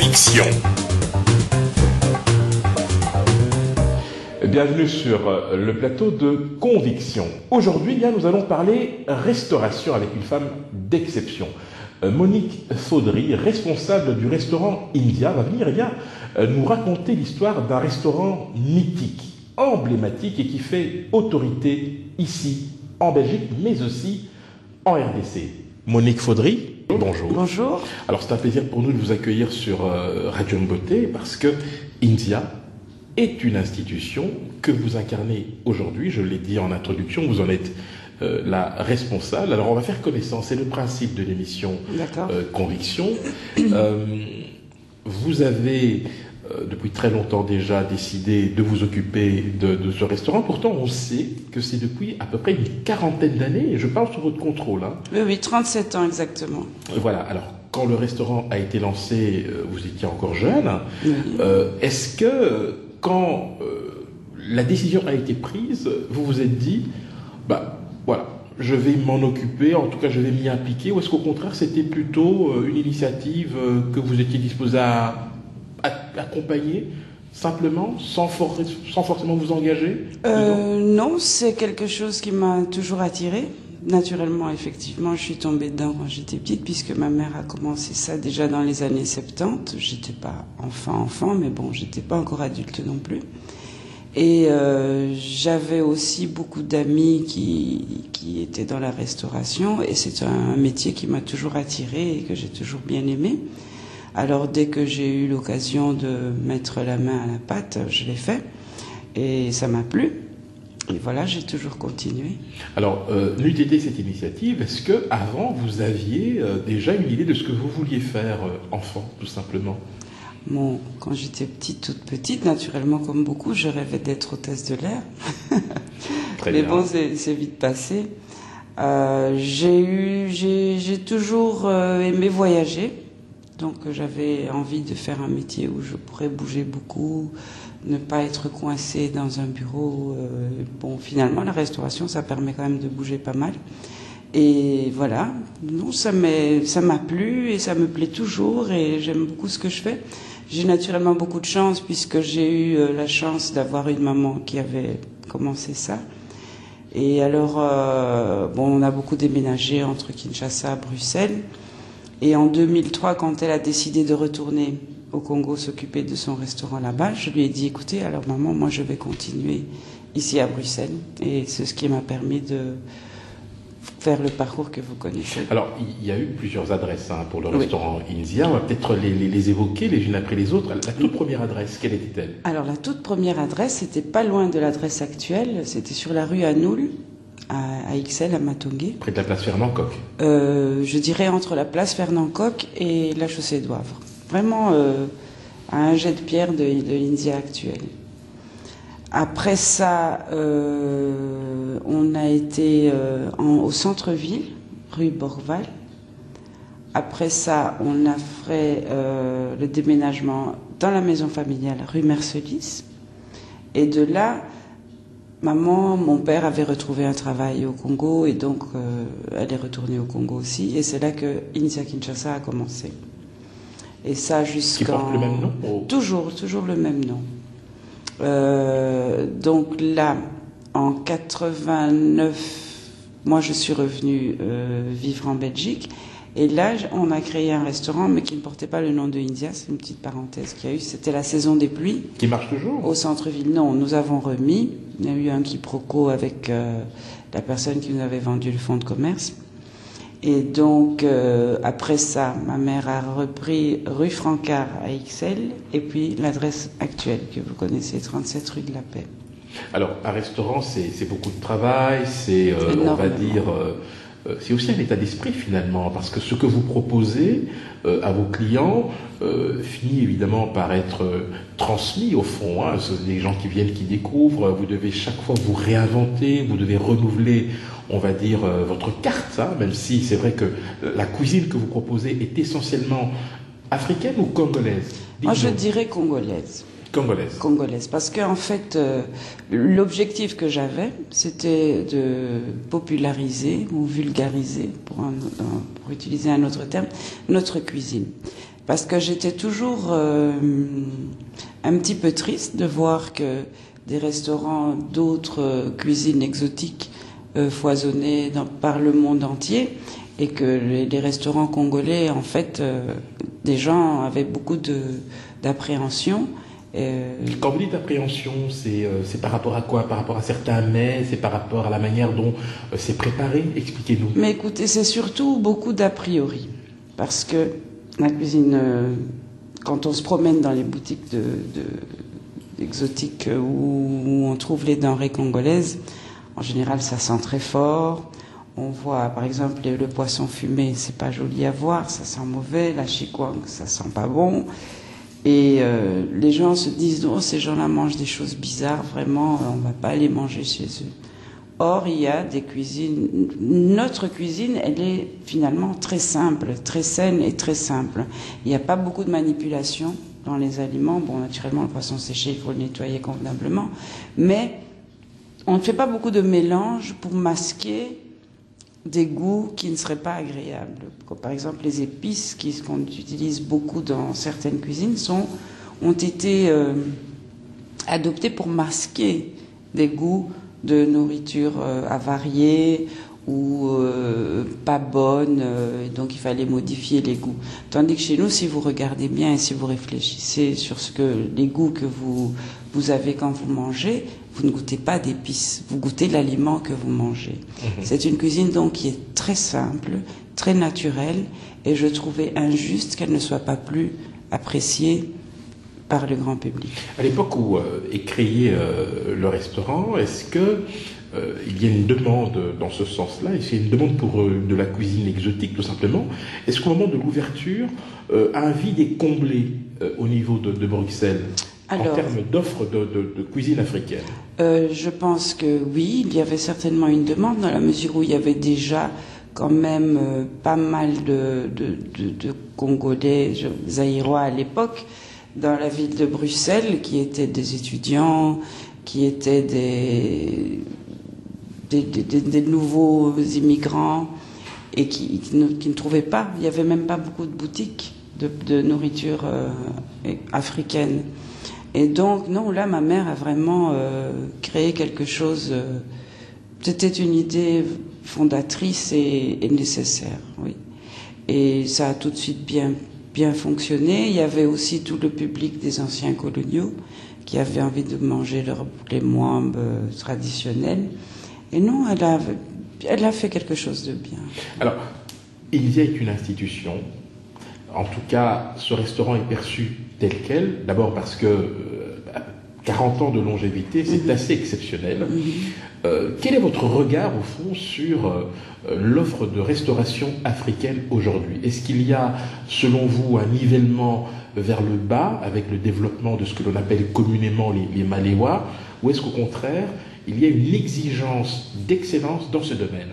Conviction. Bienvenue sur le plateau de Conviction. Aujourd'hui, nous allons parler restauration avec une femme d'exception. Monique Faudry, responsable du restaurant India, va venir nous raconter l'histoire d'un restaurant mythique, emblématique et qui fait autorité ici en Belgique, mais aussi en RDC. Monique Faudry, bonjour. Bonjour. Alors c'est un plaisir pour nous de vous accueillir sur Radio Beauté parce que India est une institution que vous incarnez aujourd'hui. Je l'ai dit en introduction, vous en êtes la responsable. Alors on va faire connaissance, c'est le principe de l'émission Conviction. Vous avez depuis très longtemps déjà décidé de vous occuper de ce restaurant. Pourtant on sait que c'est depuis à peu près une quarantaine d'années, et je parle sous votre contrôle. Oui, 37 ans exactement. Voilà, alors quand le restaurant a été lancé, vous étiez encore jeune. Oui. Est-ce que quand la décision a été prise, vous vous êtes dit, voilà, je vais m'en occuper, en tout cas je vais m'y impliquer, ou est-ce qu'au contraire c'était plutôt une initiative que vous étiez disposé à accompagner simplement, sans forcément vous engager? Non, c'est quelque chose qui m'a toujours attirée. Naturellement, effectivement, je suis tombée dedans quand j'étais petite, puisque ma mère a commencé ça déjà dans les années 70. J'étais pas enfant, mais bon, j'étais pas encore adulte non plus. Et j'avais aussi beaucoup d'amis qui étaient dans la restauration, et c'est un métier qui m'a toujours attirée et que j'ai toujours bien aimé. Alors dès que j'ai eu l'occasion de mettre la main à la pâte, je l'ai fait, et ça m'a plu. Et voilà, j'ai toujours continué. Alors, n'eût été cette initiative, est-ce que avant vous aviez déjà une idée de ce que vous vouliez faire enfant, tout simplement? Bon, quand j'étais toute petite, naturellement, comme beaucoup, je rêvais d'être hôtesse de l'air. Mais bon, c'est vite passé. J'ai toujours aimé voyager. Donc j'avais envie de faire un métier où je pourrais bouger beaucoup, ne pas être coincé dans un bureau. Bon, finalement, la restauration, ça permet quand même de bouger pas mal. Et voilà, non, ça m'a plu et ça me plaît toujours et j'aime beaucoup ce que je fais. J'ai naturellement beaucoup de chance puisque j'ai eu la chance d'avoir une maman qui avait commencé ça. Et alors, on a beaucoup déménagé entre Kinshasa et Bruxelles. Et en 2003, quand elle a décidé de retourner au Congo s'occuper de son restaurant là-bas, je lui ai dit, écoutez, alors maman, moi je vais continuer ici à Bruxelles. Et c'est ce qui m'a permis de faire le parcours que vous connaissez. Alors, il y a eu plusieurs adresses pour le restaurant India. On va peut-être les évoquer les unes après les autres. La toute première adresse, quelle était-elle? Alors, la toute première adresse, c'était pas loin de l'adresse actuelle. C'était sur la rue Anoul, à Ixelles, à Matongé. Près de la place Fernand-Coq. Je dirais entre la place Fernand-Coq et la chaussée d'Oivre. Vraiment à un jet de pierre de l'India actuelle. Après ça, on a été au centre-ville, rue Borval. Après ça, on a fait le déménagement dans la maison familiale, rue Mercelis. Et de là, mon père avait retrouvé un travail au Congo et donc elle est retournée au Congo aussi. Et c'est là que India Kinshasa a commencé. Et ça jusqu'en... Qui porte le même nom? Toujours le même nom. Donc là, en 89, moi je suis revenue vivre en Belgique. Et là, on a créé un restaurant, mais qui ne portait pas le nom de India. C'est une petite parenthèse qu'il y a eu. C'était la saison des pluies. Qui marche toujours? Au centre-ville. Non, nous avons remis. Il y a eu un quiproquo avec la personne qui nous avait vendu le fonds de commerce. Et donc, après ça, ma mère a repris rue Francard à Ixelles. Et puis, l'adresse actuelle que vous connaissez, 37 rue de la Paix. Alors, un restaurant, c'est beaucoup de travail. C'est, on va dire... c'est aussi un état d'esprit finalement, parce que ce que vous proposez à vos clients finit évidemment par être transmis au fond. Ce sont des gens qui viennent, qui découvrent. Vous devez chaque fois vous réinventer, vous devez renouveler, on va dire, votre carte, même si c'est vrai que la cuisine que vous proposez est essentiellement africaine ou congolaise? Moi, je dirais congolaise. Congolaise, parce qu'en fait, l'objectif que j'avais, c'était de populariser ou vulgariser, pour utiliser un autre terme, notre cuisine. parce que j'étais toujours un petit peu triste de voir que des restaurants d'autres cuisines exotiques foisonnaient par le monde entier, et que les restaurants congolais, en fait, des gens avaient beaucoup d'appréhension. Quand vous dites appréhension, c'est par rapport à quoi? Par rapport à certains mets? C'est par rapport à la manière dont c'est préparé? Expliquez-nous. Mais écoutez, c'est surtout beaucoup d'a priori. Parce que la cuisine, quand on se promène dans les boutiques exotiques où on trouve les denrées congolaises, en général, ça sent très fort. On voit, par exemple, le poisson fumé, c'est pas joli à voir, ça sent mauvais. La chikwang, ça sent pas bon. Et les gens se disent, oh, ces gens-là mangent des choses bizarres, vraiment, on va pas aller manger chez eux. Or, il y a des cuisines. Notre cuisine, elle est finalement très simple, très saine et très simple. Il n'y a pas beaucoup de manipulation dans les aliments. Bon, naturellement, le poisson séché, il faut le nettoyer convenablement. Mais on ne fait pas beaucoup de mélange pour masquer des goûts qui ne seraient pas agréables. Comme par exemple, les épices qu'on utilise beaucoup dans certaines cuisines ont été adoptées pour masquer des goûts de nourriture avariée ou pas bonne, donc il fallait modifier les goûts. Tandis que chez nous, si vous regardez bien et si vous réfléchissez sur les goûts que vous avez quand vous mangez, vous ne goûtez pas d'épices, vous goûtez l'aliment que vous mangez. C'est une cuisine donc qui est très simple, très naturelle, et je trouvais injuste qu'elle ne soit pas plus appréciée par le grand public. À l'époque où est créé le restaurant, est-ce que il y a une demande dans ce sens-là? Est-ce qu'il y a une demande pour de la cuisine exotique, tout simplement? Est-ce qu'au moment de l'ouverture, un vide est comblé au niveau de Bruxelles? Alors, en termes d'offres de cuisine africaine? Je pense que oui, il y avait certainement une demande, dans la mesure où il y avait déjà quand même pas mal de Congolais, zaïrois à l'époque, dans la ville de Bruxelles, qui étaient des étudiants, qui étaient des nouveaux immigrants, et qui ne trouvaient pas, il n'y avait même pas beaucoup de boutiques de nourriture africaine. Et donc, non, là, ma mère a vraiment créé quelque chose. C'était une idée fondatrice et nécessaire, oui. Et ça a tout de suite bien fonctionné. Il y avait aussi tout le public des anciens coloniaux qui avait envie de manger les mwambes traditionnels. Et non, elle a fait quelque chose de bien. Alors, il y a une institution. En tout cas, ce restaurant est perçu tel quel. D'abord parce que 40 ans de longévité, c'est assez exceptionnel. Quel est votre regard, au fond, sur l'offre de restauration africaine aujourd'hui? Est-ce qu'il y a, selon vous, un nivellement vers le bas avec le développement de ce que l'on appelle communément les Maléwa, ou est-ce qu'au contraire, il y a une exigence d'excellence dans ce domaine?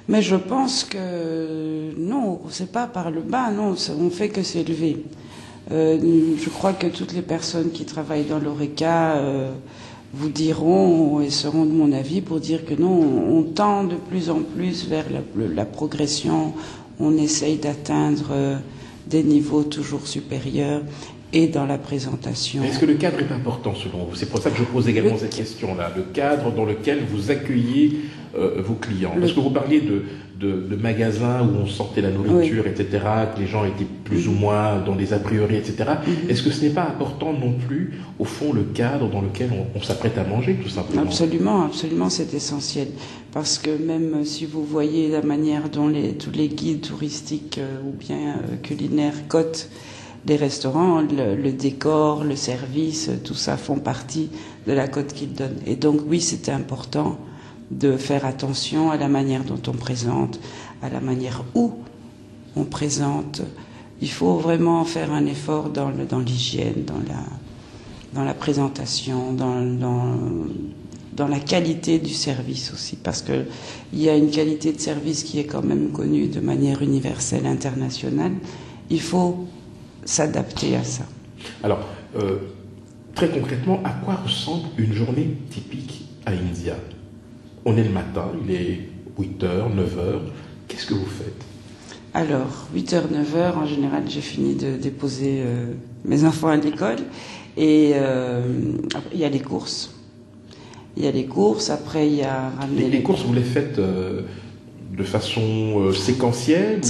Mais je pense que non, c'est pas par le bas, non, on fait que s'élever. Je crois que toutes les personnes qui travaillent dans l'ORECA vous diront et seront de mon avis pour dire que non, on tend de plus en plus vers la progression, on essaye d'atteindre des niveaux toujours supérieurs et dans la présentation. Est-ce que le cadre est important selon vous? C'est pour ça que je pose également cette question-là, le cadre dans lequel vous accueillez vos clients. Parce que vous parliez de magasins où on sortait la nourriture, etc., que les gens étaient plus ou moins dans des a priori, etc. Est-ce que ce n'est pas important non plus, au fond, le cadre dans lequel on s'apprête à manger, tout simplement? Absolument, absolument, c'est essentiel. Parce que même si vous voyez la manière dont tous les guides touristiques ou bien culinaires cotent les restaurants, le décor, le service, tout ça font partie de la cote qu'ils donnent. Et donc oui, c'était important de faire attention à la manière dont on présente, à la manière où on présente. Il faut vraiment faire un effort dans l'hygiène, dans la présentation, dans la qualité du service aussi, parce que il y a une qualité de service qui est quand même connue de manière universelle, internationale. Il faut s'adapter à ça. Alors, très concrètement, à quoi ressemble une journée typique à India? On est le matin, il est 8h, 9h. Qu'est-ce que vous faites? Alors, 8h, 9h, en général, j'ai fini de déposer mes enfants à l'école. Et il y a les courses. Il y a les courses, après il y a ramener les courses, vous les faites de façon séquentielle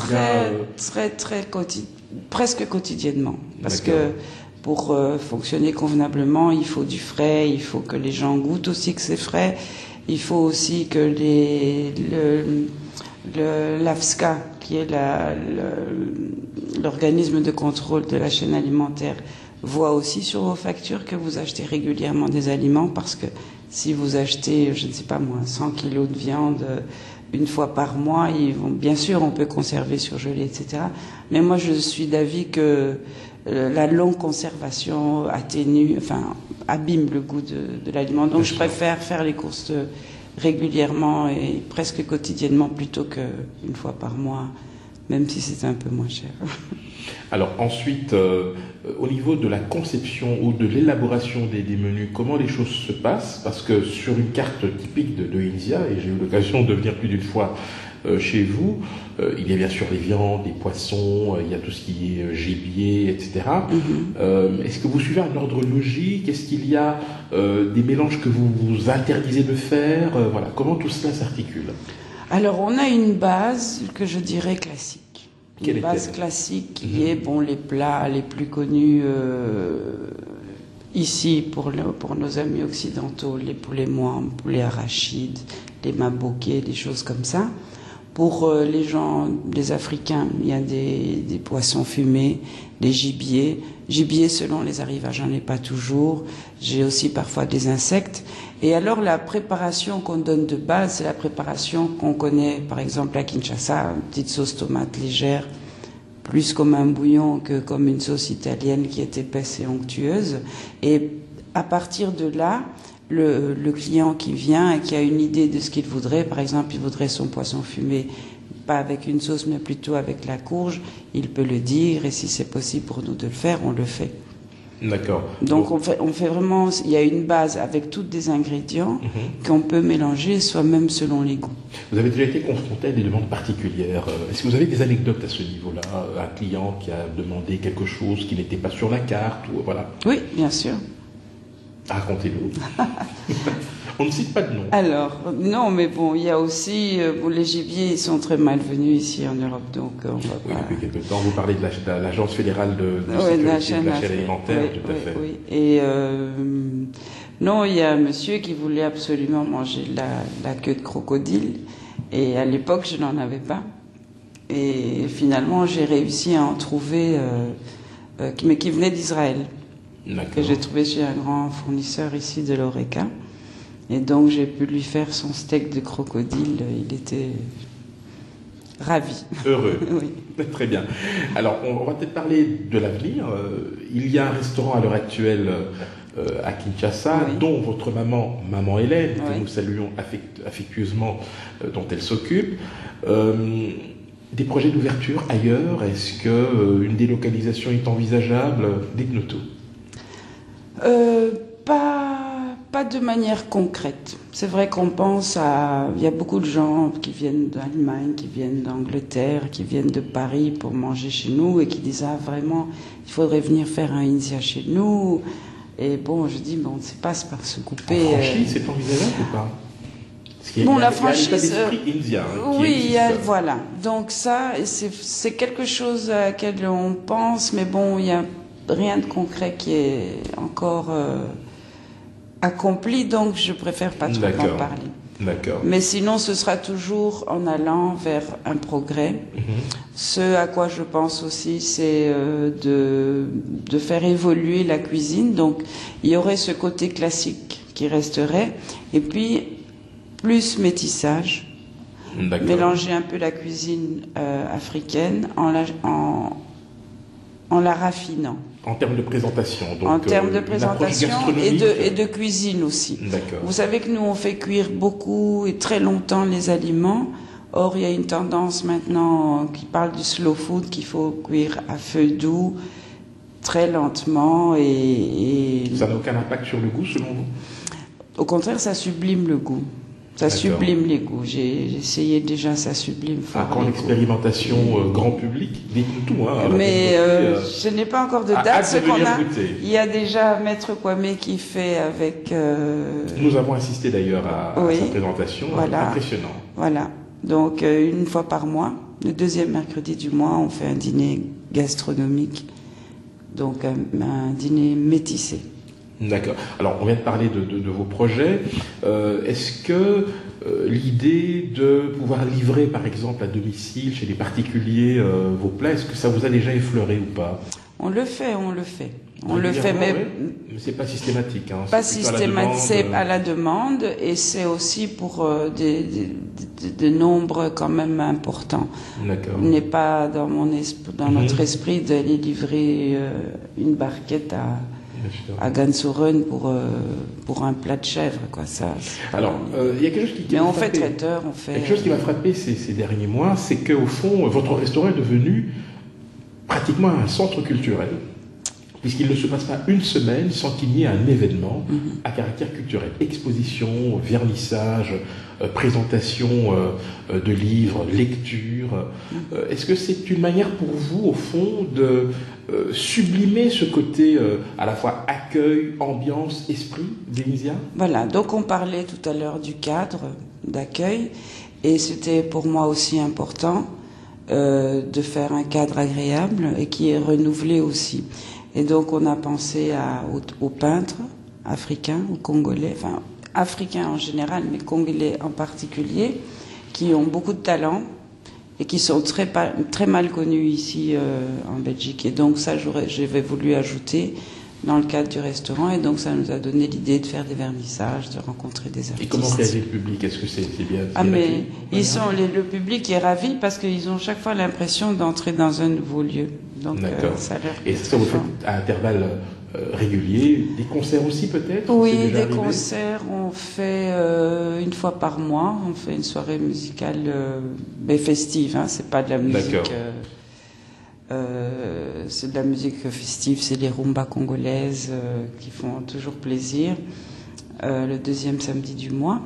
presque quotidiennement. Parce que pour fonctionner convenablement, il faut du frais, il faut que les gens goûtent aussi que c'est frais, il faut aussi que l'AFSCA, qui est l'organisme de contrôle de la chaîne alimentaire, voit aussi sur vos factures que vous achetez régulièrement des aliments, parce que si vous achetez, je ne sais pas moi, 100 kilos de viande une fois par mois, bien sûr, on peut conserver, surgeler, etc. Mais moi, je suis d'avis que la longue conservation abîme le goût de l'aliment. Donc, je préfère faire les courses régulièrement et presque quotidiennement plutôt qu'une fois par mois, même si c'est un peu moins cher. Alors ensuite, au niveau de la conception ou de l'élaboration des menus, comment les choses se passent? Parce que sur une carte typique de India, et j'ai eu l'occasion de venir plus d'une fois chez vous, il y a bien sûr les viandes, les poissons, il y a tout ce qui est gibier, etc. Est-ce que vous suivez un ordre logique? Est-ce qu'il y a des mélanges que vous vous interdisez de faire? Voilà, comment tout cela s'articule? Alors on a une base que je dirais classique. Une base classique qui est les plats les plus connus ici pour nos amis occidentaux, les poulets moines, poulets arachides, les mabokés, des choses comme ça. Pour les gens, les Africains, il y a des poissons fumés, des gibiers. Gibier selon les arrivages, j'en ai pas toujours. J'ai aussi parfois des insectes. Et alors la préparation qu'on donne de base, c'est la préparation qu'on connaît, par exemple à Kinshasa, une petite sauce tomate légère, plus comme un bouillon que comme une sauce italienne qui est épaisse et onctueuse. Et à partir de là, le client qui vient et qui a une idée de ce qu'il voudrait, par exemple, il voudrait son poisson fumé, pas avec une sauce, mais plutôt avec la courge, il peut le dire, et si c'est possible pour nous de le faire, on le fait. D'accord. Donc on fait vraiment, il y a une base avec tous des ingrédients qu'on peut mélanger soi-même selon les goûts. Vous avez déjà été confronté à des demandes particulières. Est-ce que vous avez des anecdotes à ce niveau-là? Un client qui a demandé quelque chose qui n'était pas sur la carte ou voilà. Oui, bien sûr. Racontez-nous. On ne cite pas de nom. Alors, non, mais bon, il y a aussi... les gibiers, ils sont très malvenus ici en Europe, donc on va pas... Oui, depuis quelque temps, vous parlez de l'Agence fédérale de la chaîne alimentaire, oui, tout à fait. Oui. Et non, il y a un monsieur qui voulait absolument manger la queue de crocodile, et à l'époque, je n'en avais pas. Et finalement, j'ai réussi à en trouver, mais qui venait d'Israël. Que j'ai trouvé chez un grand fournisseur ici de l'Oreca. Et donc j'ai pu lui faire son steak de crocodile. Il était ravi. Heureux. Oui. Très bien. Alors on va peut-être parler de l'avenir. Il y a un restaurant à l'heure actuelle à Kinshasa, dont votre maman Hélène, que nous saluons affectueusement, dont elle s'occupe. Des projets d'ouverture ailleurs? Est-ce qu'une délocalisation est envisageable? Dites-nous tout. Pas de manière concrète. C'est vrai qu'on pense à... Il y a beaucoup de gens qui viennent d'Allemagne, qui viennent d'Angleterre, qui viennent de Paris pour manger chez nous et qui disent « Ah, vraiment, il faudrait venir faire un India chez nous. » Et bon, je dis « on ne sait pas, c'est par se couper... » En franchise, c'est envisageable ou pas? La franchise... indien, oui, voilà. Donc ça, c'est quelque chose à laquelle on pense, mais bon, il y a rien de concret qui est encore accompli, donc je préfère pas trop en parler. D'accord. Mais sinon, ce sera toujours en allant vers un progrès. Ce à quoi je pense aussi, c'est de faire évoluer la cuisine. Donc, il y aurait ce côté classique qui resterait, et puis plus métissage, mélanger un peu la cuisine africaine en la raffinant. En termes de présentation, donc. En termes de présentation et de cuisine aussi. D'accord. Vous savez que nous, on fait cuire beaucoup et très longtemps les aliments. Or, il y a une tendance maintenant qui parle du slow food, qu'il faut cuire à feu doux, très lentement et... Ça n'a aucun impact sur le goût, selon vous? Au contraire, ça sublime le goût. Ça sublime les goûts. J'ai essayé déjà, ça sublime fort. Quand l'expérimentation grand public, dites-nous tout. Hein, mais je n'ai pas encore de date. Ce qu'on a, il y a déjà Maître Kwame qui fait avec... Nous avons assisté d'ailleurs à sa présentation. Voilà. Impressionnant. Voilà. Donc, une fois par mois, le deuxième mercredi du mois, on fait un dîner gastronomique. Donc, un dîner métissé. D'accord. Alors, on vient de parler de vos projets. Est-ce que l'idée de pouvoir livrer, par exemple, à domicile, chez les particuliers, vos plats, est-ce que ça vous a déjà effleuré ou pas? On le fait. On le fait, mais c'est pas systématique. Hein. Pas systématique, c'est à la demande, et c'est aussi pour des nombres quand même importants. D'accord. Il n'est pas dans notre esprit d'aller livrer une barquette à Gansoren pour un plat de chèvre, quoi. Ça. Alors, il y a quelque chose qui mais on fait traiteur, on fait. Quelque chose qui m'a frappé ces derniers mois, c'est qu'au fond, votre restaurant est devenu pratiquement un centre culturel, puisqu'il ne se passe pas une semaine sans qu'il n'y ait un événement à caractère culturel. Exposition, vernissage, présentation de livres, lecture. Est-ce que c'est une manière pour vous, au fond, de sublimer ce côté à la fois accueil, ambiance, esprit d'Emisia? Voilà, donc on parlait tout à l'heure du cadre d'accueil, et c'était pour moi aussi important de faire un cadre agréable et qui est renouvelé aussi. Et donc on a pensé aux peintres africains, aux Congolais, enfin africains en général, mais Congolais en particulier, qui ont beaucoup de talent et qui sont très mal connus ici en Belgique. Et donc ça, j'avais voulu ajouter dans le cadre du restaurant, et donc ça nous a donné l'idée de faire des vernissages, de rencontrer des artistes. Et comment réagit le public? Est-ce que c'est bien? Mais le public est ravi parce qu'ils ont chaque fois l'impression d'entrer dans un nouveau lieu. Donc ça leur... Et ça, vous faites à intervalles réguliers, des concerts aussi peut-être? Oui, des concerts, on fait une fois par mois, on fait une soirée musicale mais festive, hein, c'est pas de la musique... c'est de la musique festive, c'est les rumbas congolaises qui font toujours plaisir. Le deuxième samedi du mois.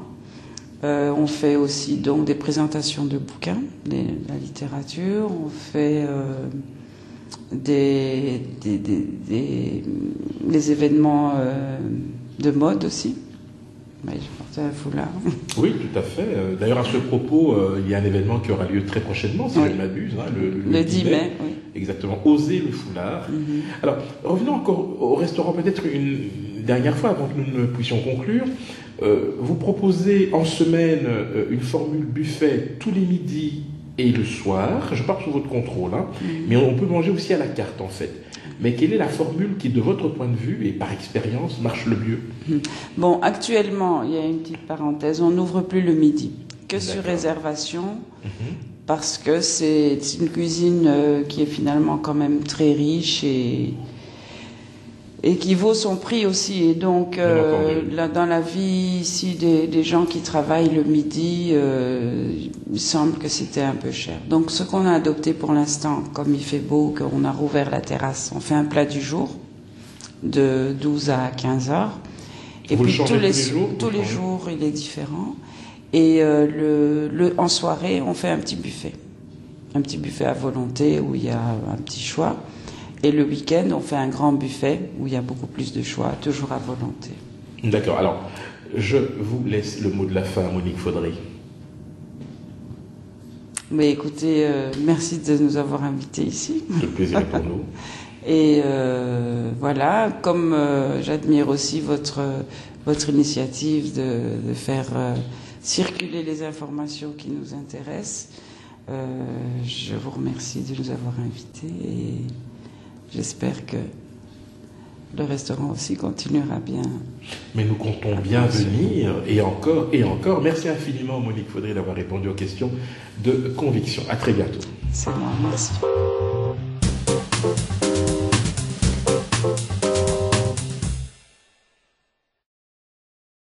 On fait aussi donc des présentations de bouquins, de la littérature. On fait des événements de mode aussi. Oui, je portais un foulard. Oui, tout à fait. D'ailleurs, à ce propos, il y a un événement qui aura lieu très prochainement, si je ne m'abuse, hein, le 10 mai. Oui. Exactement, Oser le foulard. Alors, revenons encore au restaurant peut-être une dernière fois avant que nous ne puissions conclure. Vous proposez en semaine une formule buffet tous les midis et le soir. Je pars sous votre contrôle, hein, mais on peut manger aussi à la carte en fait. Mais quelle est la formule qui, de votre point de vue et par expérience, marche le mieux? Bon, actuellement, il y a une petite parenthèse, on n'ouvre plus le midi, que sur réservation, parce que c'est une cuisine qui est finalement quand même très riche et qui vaut son prix aussi. Et donc, dans la vie ici des gens qui travaillent le midi, il semble que c'était un peu cher. Donc, ce qu'on a adopté pour l'instant, comme il fait beau, qu'on a rouvert la terrasse, on fait un plat du jour de 12 à 15 heures. Et vous puis tous les jours, il est différent. Et en soirée, on fait un petit buffet. Un petit buffet à volonté où il y a un petit choix. Et le week-end, on fait un grand buffet où il y a beaucoup plus de choix, toujours à volonté. D'accord. Alors, je vous laisse le mot de la fin, Monique Faudry. Mais écoutez, merci de nous avoir invités ici. Le plaisir est pour nous. Et voilà, comme j'admire aussi votre initiative de faire circuler les informations qui nous intéressent, je vous remercie de nous avoir invités et j'espère que le restaurant aussi continuera bien. Mais nous comptons bien venir, et encore, et encore. Merci infiniment, Monique Faudry, d'avoir répondu aux questions de conviction. À très bientôt. C'est moi, merci.